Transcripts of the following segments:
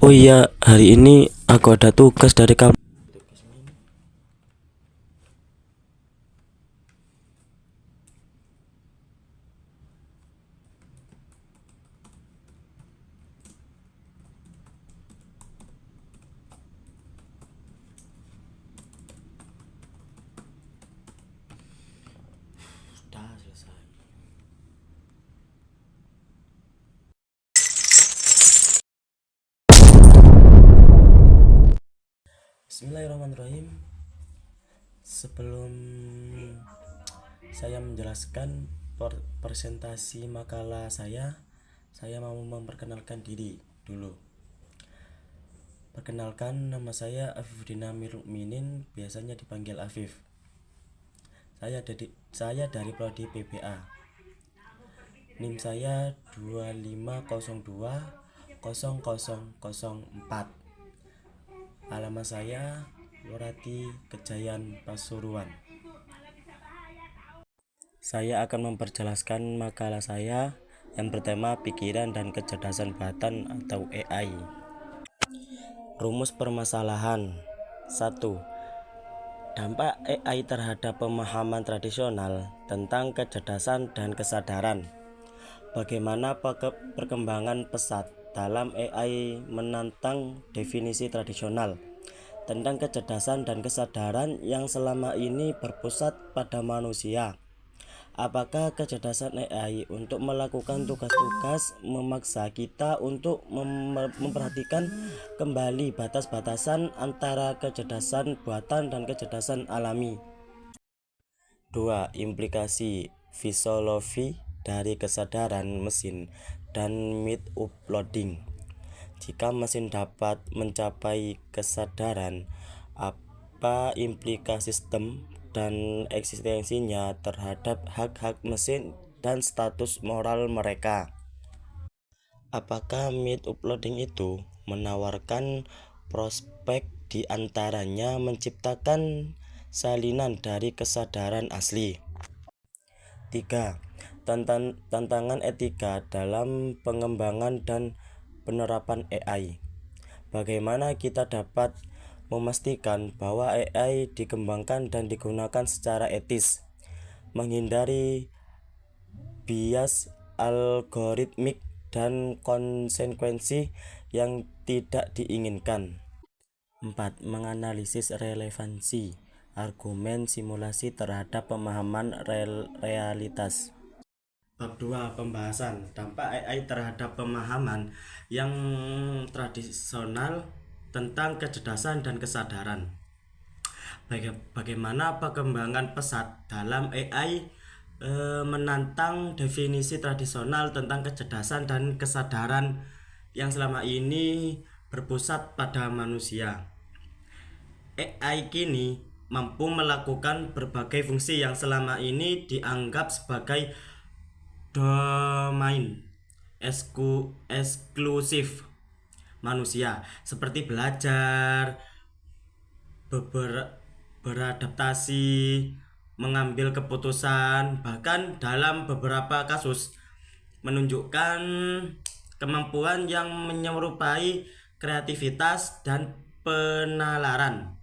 Oh iya, hari ini aku ada tugas dari kamu. Sudah selesai. Bismillahirrahmanirrahim. Sebelum saya menjelaskan presentasi makalah saya mau memperkenalkan diri dulu. Perkenalkan, nama saya Afifuddin Amir Mukminin, biasanya dipanggil Afif. Saya dari prodi PPA. NIM saya 250200004. Alamat saya Lurati Kejayan Pasuruan. Saya akan memperjelaskan makalah saya yang bertema pikiran dan kecerdasan buatan atau AI. Rumus permasalahan 1. Dampak AI terhadap pemahaman tradisional tentang kecerdasan dan kesadaran. Bagaimana perkembangan pesat dalam AI menantang definisi tradisional tentang kecerdasan dan kesadaran yang selama ini berpusat pada manusia. Apakah kecerdasan AI untuk melakukan tugas-tugas memaksa kita untuk memperhatikan kembali batas-batasan antara kecerdasan buatan dan kecerdasan alami? 2. Implikasi fisiologi dari kesadaran mesin dan myth uploading. Jika mesin dapat mencapai kesadaran, apa implikasi sistem dan eksistensinya terhadap hak-hak mesin dan status moral mereka? Apakah myth uploading itu menawarkan prospek di antaranya menciptakan salinan dari kesadaran asli? 3. Tantangan etika dalam pengembangan dan penerapan AI. Bagaimana kita dapat memastikan bahwa AI dikembangkan dan digunakan secara etis, menghindari bias algoritmik dan konsekuensi yang tidak diinginkan? 4. Menganalisis relevansi argumen simulasi terhadap pemahaman realitas. Bab 2. Pembahasan dampak AI terhadap pemahaman yang tradisional tentang kecerdasan dan kesadaran. Bagaimana perkembangan pesat dalam AI menantang definisi tradisional tentang kecerdasan dan kesadaran yang selama ini berpusat pada manusia. AI kini mampu melakukan berbagai fungsi yang selama ini dianggap sebagai domain eksklusif manusia, seperti belajar, beradaptasi, mengambil keputusan, bahkan dalam beberapa kasus menunjukkan kemampuan yang menyerupai kreativitas dan penalaran.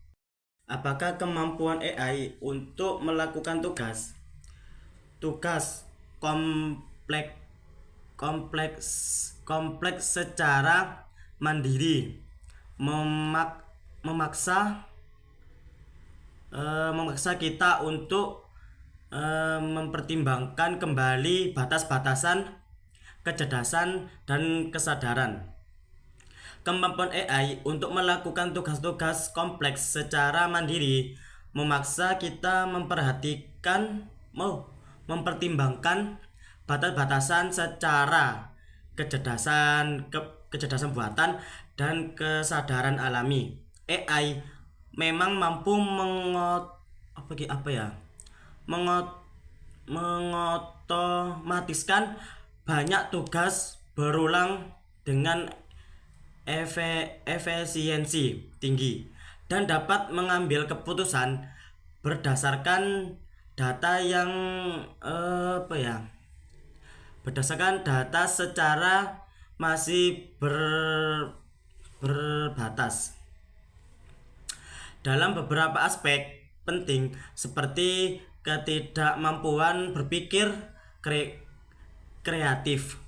Apakah kemampuan AI untuk melakukan tugas kompleks secara mandiri memaksa kita untuk mempertimbangkan kembali batas-batasan kecerdasan dan kesadaran. Kemampuan AI untuk melakukan tugas-tugas kompleks secara mandiri memaksa kita mempertimbangkan batas-batasan secara kecerdasan buatan dan kesadaran alami. AI memang mampu mengotomatiskan banyak tugas berulang dengan efisiensi tinggi dan dapat mengambil keputusan berdasarkan data yang berdasarkan data secara masih berbatas dalam beberapa aspek penting seperti ketidakmampuan berpikir kreatif.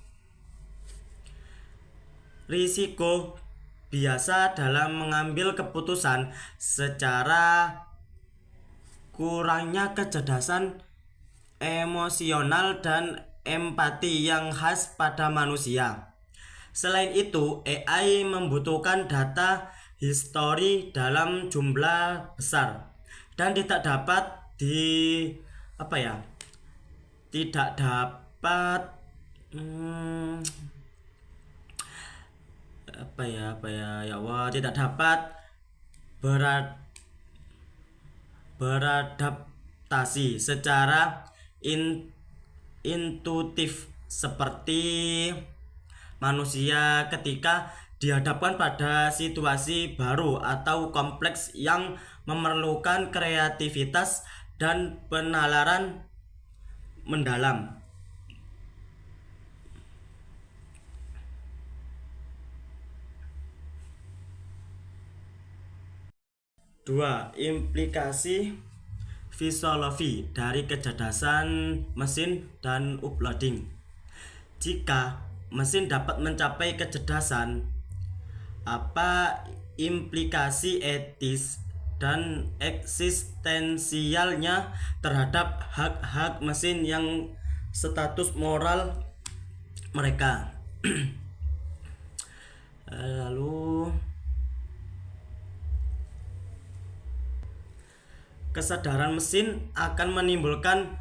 Risiko biasa dalam mengambil keputusan secara kurangnya kecerdasan emosional dan empati yang khas pada manusia. Selain itu, AI membutuhkan data histori dalam jumlah besar dan tidak dapat beradaptasi secara intuitif seperti manusia ketika dihadapkan pada situasi baru atau kompleks yang memerlukan kreativitas dan penalaran mendalam. Dua, implikasi fisiologi dari kecerdasan mesin dan uploading. Jika mesin dapat mencapai kecerdasan, apa implikasi etis dan eksistensialnya terhadap hak-hak mesin yang status moral mereka? Lalu kesadaran mesin akan menimbulkan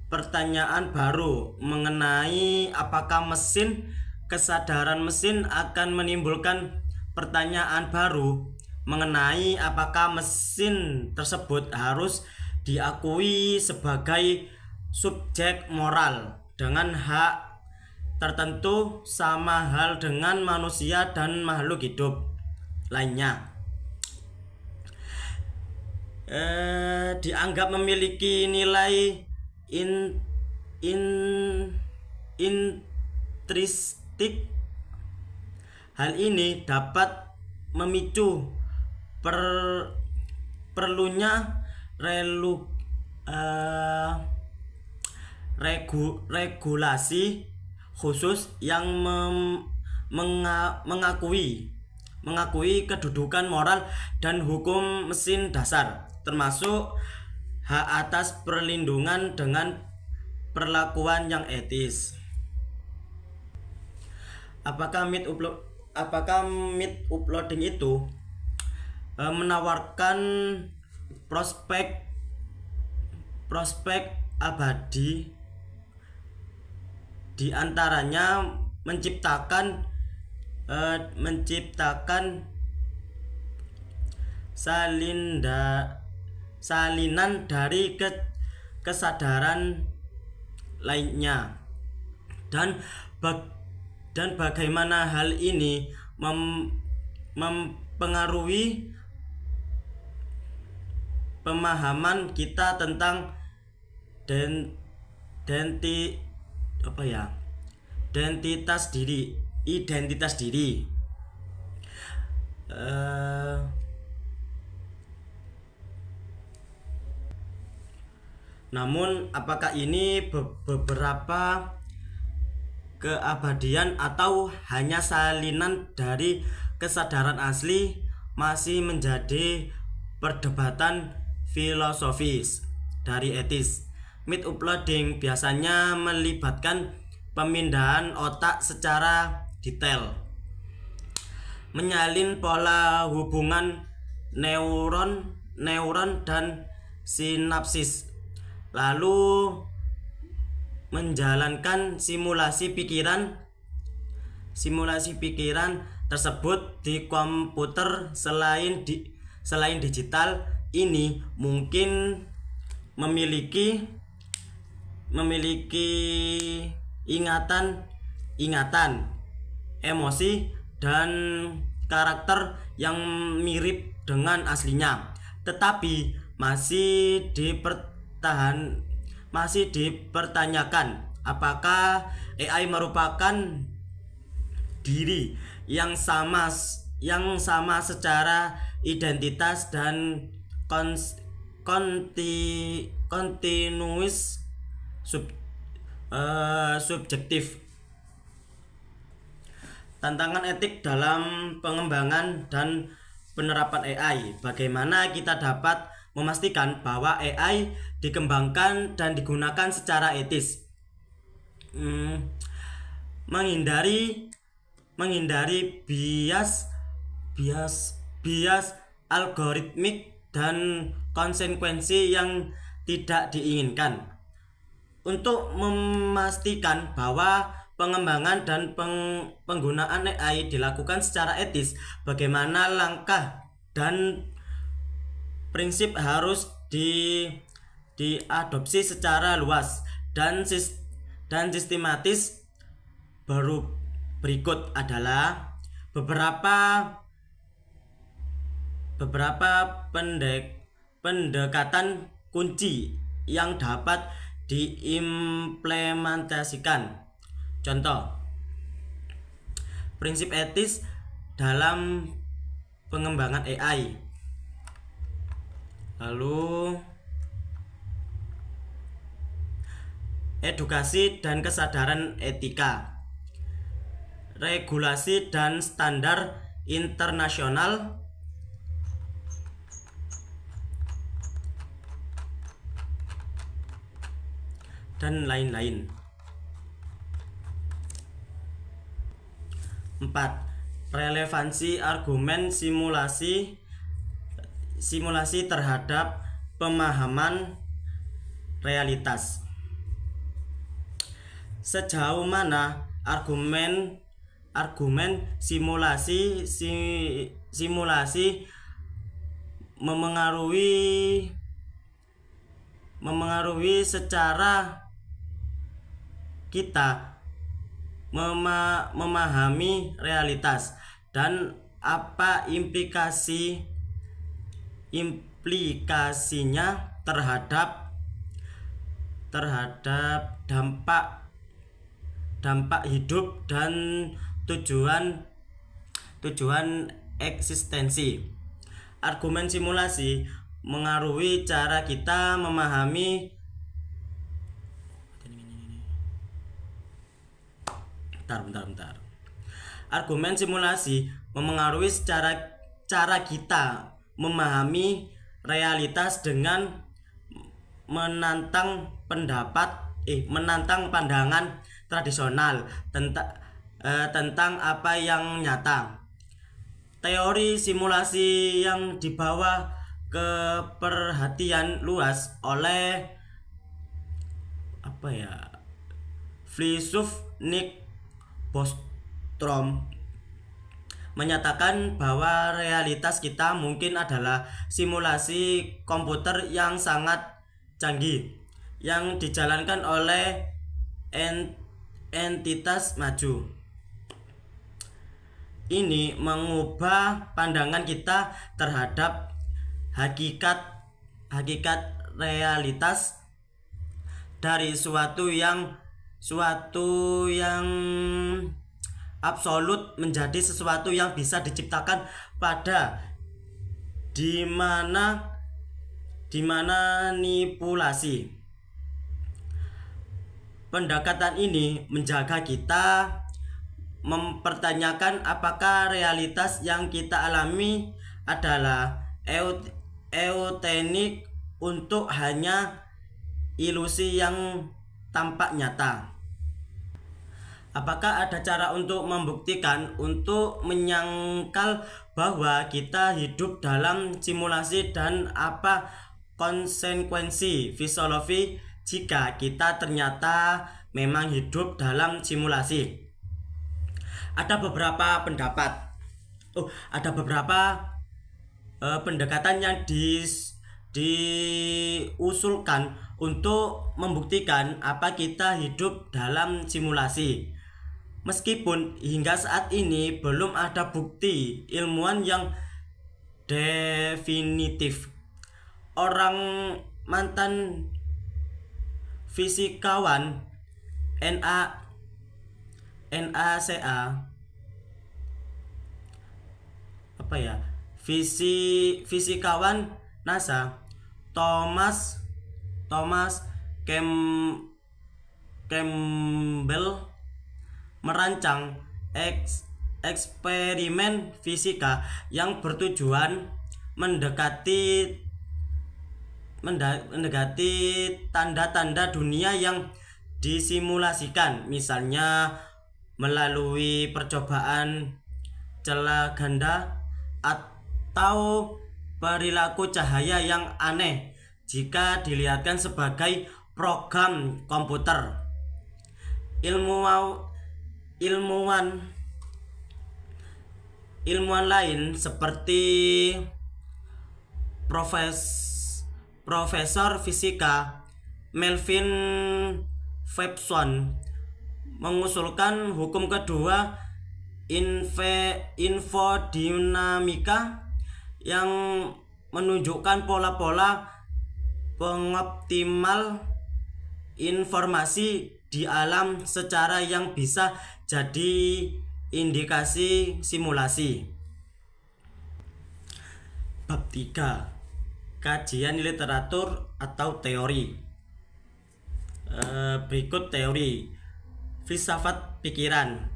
pertanyaan baru mengenai apakah kesadaran mesin akan menimbulkan pertanyaan baru mengenai apakah mesin tersebut harus diakui sebagai subjek moral dengan hak tertentu sama hal dengan manusia dan makhluk hidup lainnya. Dianggap memiliki nilai intrinsik. Hal ini dapat memicu perlunya regulasi khusus yang mengakui kedudukan moral dan hukum mesin dasar, termasuk hak atas perlindungan dengan perlakuan yang etis. Apakah myth uploading itu menawarkan prospek abadi, di antaranya menciptakan salinan dari kesadaran lainnya, dan bagaimana hal ini mempengaruhi pemahaman kita tentang identitas diri. Namun apakah ini beberapa keabadian atau hanya salinan dari kesadaran asli masih menjadi perdebatan filosofis dari etis. Myth uploading biasanya melibatkan pemindahan otak secara detail, menyalin pola hubungan neuron dan sinapsis, lalu menjalankan simulasi pikiran tersebut di komputer selain digital ini mungkin memiliki ingatan, emosi dan karakter yang mirip dengan aslinya, tetapi masih dipertanyakan apakah AI merupakan diri yang sama secara identitas dan kontinuis subjektif. Tantangan etik dalam pengembangan dan penerapan AI. Bagaimana kita dapat memastikan bahwa AI dikembangkan dan digunakan secara etis? Menghindari bias algoritmik dan konsekuensi yang tidak diinginkan. Untuk memastikan bahwa pengembangan dan penggunaan AI dilakukan secara etis, bagaimana langkah dan prinsip harus diadopsi secara luas dan sistematis. Berikut adalah beberapa pendekatan kunci yang dapat diimplementasikan. Contoh, prinsip etis dalam pengembangan AI. Lalu, edukasi dan kesadaran etika, regulasi dan standar internasional, dan lain-lain. 4. Relevansi argumen simulasi terhadap pemahaman realitas. Sejauh mana argumen simulasi memengaruhi secara kita memahami realitas, dan apa implikasinya terhadap dampak hidup dan tujuan eksistensi. Argumen simulasi mengaruhi cara kita memahami Bentar. Argumen simulasi memengaruhi cara kita memahami realitas dengan menantang pandangan tradisional tentang apa yang nyata. Teori simulasi yang dibawa ke perhatian luas oleh filsuf Nick Bostrom menyatakan bahwa realitas kita mungkin adalah simulasi komputer yang sangat canggih yang dijalankan oleh entitas maju. Ini mengubah pandangan kita terhadap hakikat realitas dari suatu yang absolut menjadi sesuatu yang bisa diciptakan di mana manipulasi. Pendekatan ini menjaga kita mempertanyakan apakah realitas yang kita alami adalah eutenik untuk hanya ilusi yang tampak nyata. Apakah ada cara untuk membuktikan, untuk menyangkal bahwa kita hidup dalam simulasi, dan apa konsekuensi fisiologi jika kita ternyata memang hidup dalam simulasi? Ada beberapa pendapat. Ada beberapa pendekatan yang diusulkan untuk membuktikan apa kita hidup dalam simulasi. Meskipun hingga saat ini belum ada bukti ilmuwan yang definitif. Orang mantan fisikawan NASA fisikawan NASA Thomas Campbell merancang eksperimen fisika yang bertujuan mendekati tanda-tanda dunia yang disimulasikan, misalnya melalui percobaan celah ganda atau perilaku cahaya yang aneh jika dilihatkan sebagai program komputer. Ilmuwan lain seperti Profesor Fisika Melvin Febson mengusulkan hukum kedua infodinamika yang menunjukkan pola-pola pengoptimal informasi di alam secara yang bisa jadi indikasi simulasi. Bab 3. Kajian literatur atau teori. Berikut teori filsafat pikiran.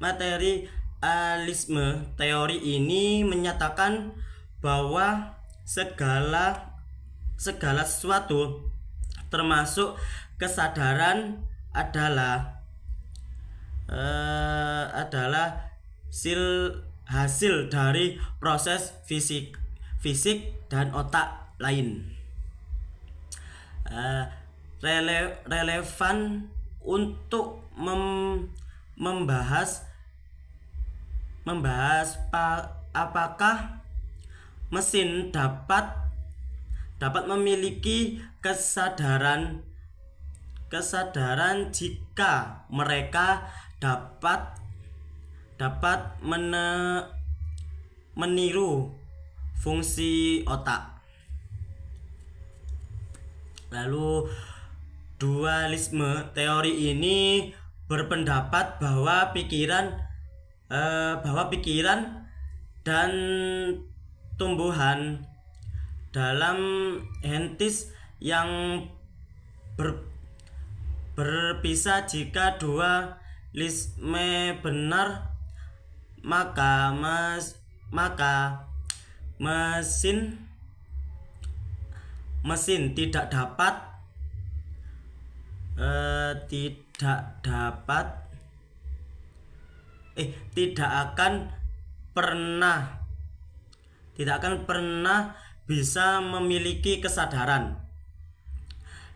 Materialisme. Teori ini menyatakan bahwa segala sesuatu termasuk kesadaran adalah hasil dari proses fisik dan otak lain. Relevan untuk membahas apakah mesin dapat memiliki kesadaran jika mereka dapat meniru fungsi otak. Lalu dualisme. Teori ini berpendapat bahwa pikiran dan tumbuhan dalam entitas yang berpisah. Jika dualisme benar, maka mesin tidak akan pernah bisa memiliki kesadaran.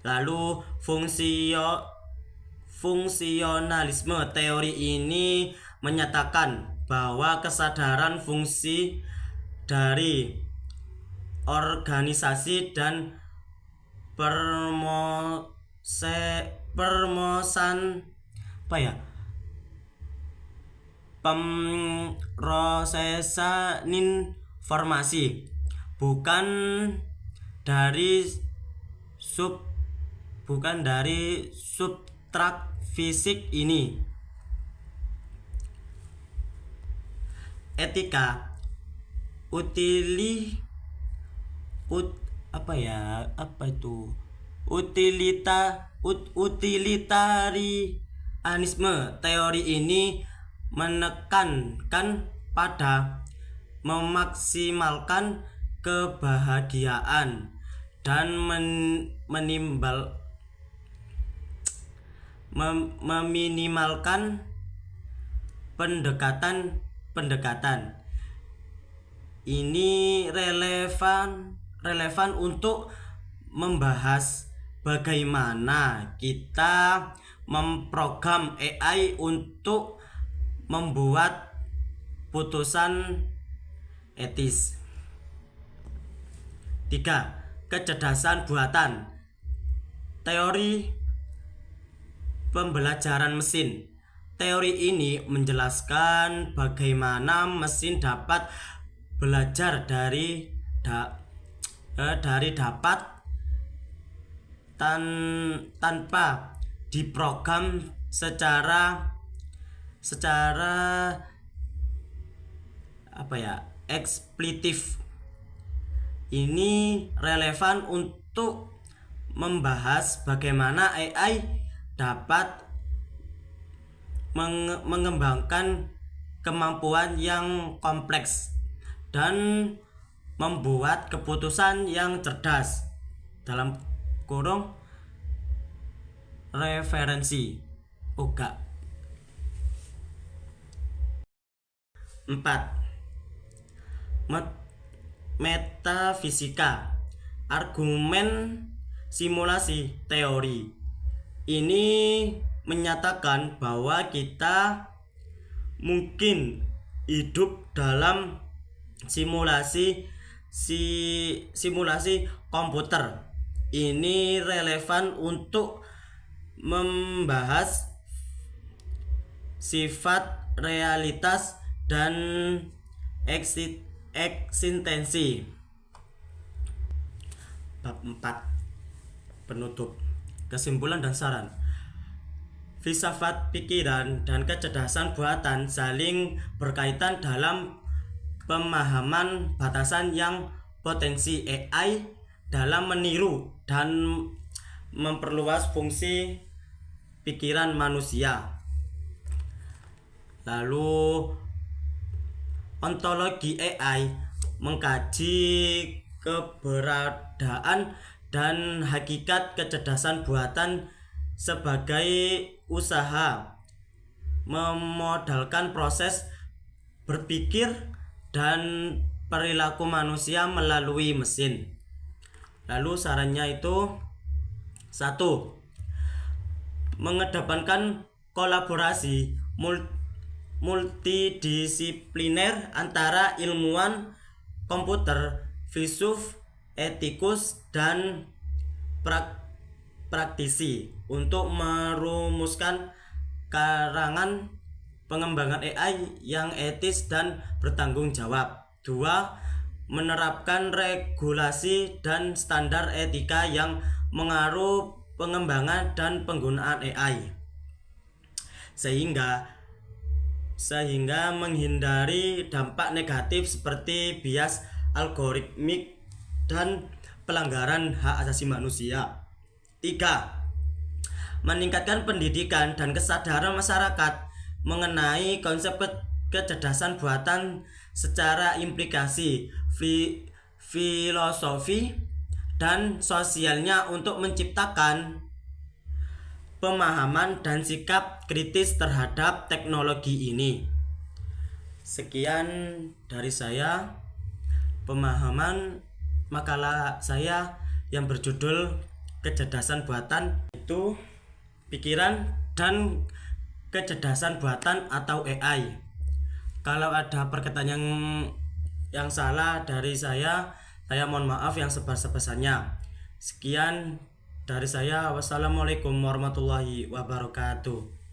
Lalu fungsionalisme. Teori ini menyatakan bahwa kesadaran fungsi dari organisasi dan pemrosesan informasi bukan dari substrak fisik ini. Etika. Utilitarianisme. Teori ini menekankan pada memaksimalkan kebahagiaan dan meminimalkan pendekatan. Ini relevan untuk membahas bagaimana kita memprogram AI untuk membuat putusan etis. 3. Kecerdasan buatan. Teori pembelajaran mesin. Teori ini menjelaskan bagaimana mesin dapat belajar dari dapat tanpa diprogram secara eksplitif. Ini relevan untuk membahas bagaimana AI dapat mengembangkan kemampuan yang kompleks dan membuat keputusan yang cerdas dalam kurung referensi. 4. Metafisika. Argumen simulasi teori ini menyatakan bahwa kita mungkin hidup dalam simulasi komputer. Ini relevan untuk membahas sifat realitas dan eksistensi. Bab 4. Penutup. Kesimpulan dan saran. Filsafat pikiran dan kecerdasan buatan saling berkaitan dalam pemahaman batasan yang potensi AI dalam meniru dan memperluas fungsi pikiran manusia. Lalu ontologi AI mengkaji keberadaan dan hakikat kecerdasan buatan sebagai usaha memodalkan proses berpikir dan perilaku manusia melalui mesin. Lalu sarannya itu 1. Mengedepankan kolaborasi multidisipliner antara ilmuwan komputer, filsuf, etikus, dan praktisi untuk merumuskan karangan pengembangan AI yang etis dan bertanggung jawab. 2. Menerapkan regulasi dan standar etika yang mengaruh pengembangan dan penggunaan AI sehingga menghindari dampak negatif seperti bias algoritmik dan pelanggaran hak asasi manusia. 3. Meningkatkan pendidikan dan kesadaran masyarakat mengenai konsep kecerdasan buatan secara implikasi filosofi dan sosialnya untuk menciptakan pemahaman dan sikap kritis terhadap teknologi ini. Sekian dari saya pemahaman makalah saya yang berjudul kecerdasan buatan, itu pikiran dan kecerdasan buatan atau AI. Kalau ada perkataan yang salah dari saya mohon maaf yang sebesar-besarnya. Sekian dari saya. Wassalamualaikum warahmatullahi wabarakatuh.